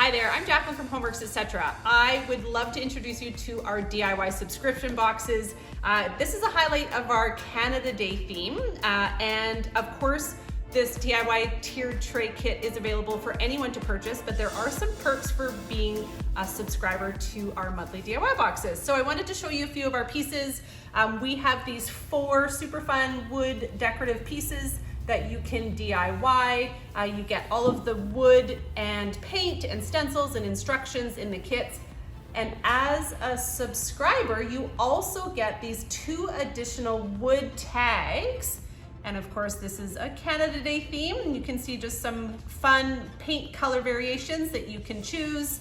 Hi there, I'm Jacqueline from Homeworks, etc. I would love to introduce you to our DIY subscription boxes. This is a highlight of our Canada Day theme, and of course, this DIY tiered tray kit is available for anyone to purchase, but there are some perks for being a subscriber to our monthly DIY boxes. So I wanted to show you a few of our pieces. We have these 4 super fun wood decorative pieces that you can DIY. You get all of the wood and paint and stencils and instructions in the kits. And as a subscriber, you also get these 2 additional wood tags. And of course, this is a Canada Day theme, and you can see just some fun paint color variations that you can choose.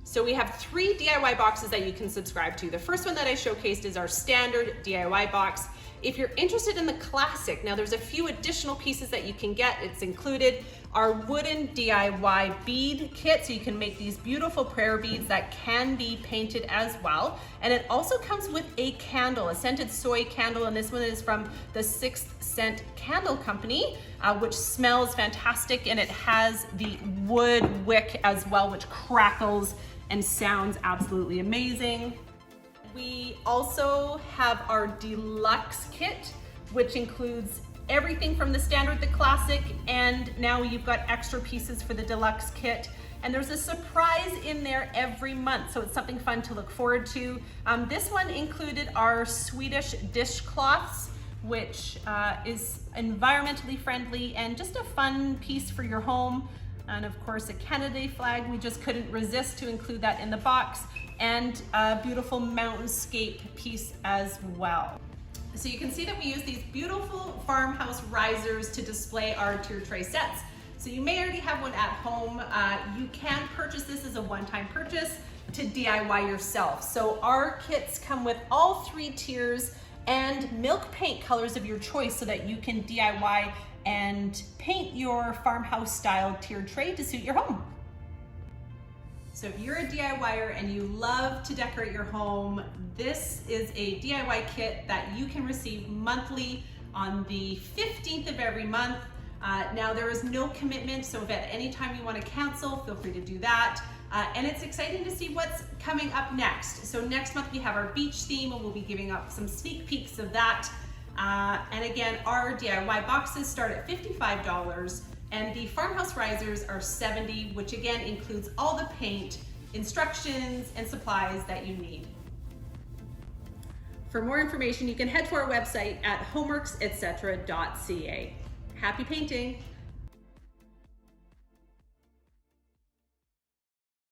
So we have 3 DIY boxes that you can subscribe to. The first one that I showcased is our standard DIY box. If you're interested in the classic, now there's a few additional pieces that you can get. It's included our wooden DIY bead kit, so you can make these beautiful prayer beads that can be painted as well. And it also comes with a candle, a scented soy candle, and this one is from the 6th Scent Candle Company, which smells fantastic, and it has the wood wick as well, which crackles and sounds absolutely amazing. We also have our deluxe kit, which includes everything from the standard, the classic, and now you've got extra pieces for the deluxe kit. And there's a surprise in there every month, so it's something fun to look forward to. This one included our Swedish dishcloths, which is environmentally friendly and just a fun piece for your home. And of course, a Canada Day flag, we just couldn't resist to include that in the box, and a beautiful mountainscape piece as well. So you can see that we use these beautiful Farmhouse Risers to display our tier tray sets. So you may already have one at home. You can purchase this as a one-time purchase to DIY yourself. So our kits come with all 3 tiers and milk paint colors of your choice so that you can DIY and paint your farmhouse style tiered tray to suit your home. So if you're a DIYer and you love to decorate your home, this is a DIY kit that you can receive monthly on the 15th of every month. Now there is no commitment, so if at any time you want to cancel, feel free to do that. And it's exciting to see what's coming up next. So next month we have our beach theme, and we'll be giving up some sneak peeks of that. And again, our DIY boxes start at $55, and the Farmhouse Risers are $70, which again includes all the paint, instructions, and supplies that you need. For more information, you can head to our website at homeworksetc.ca. Happy painting!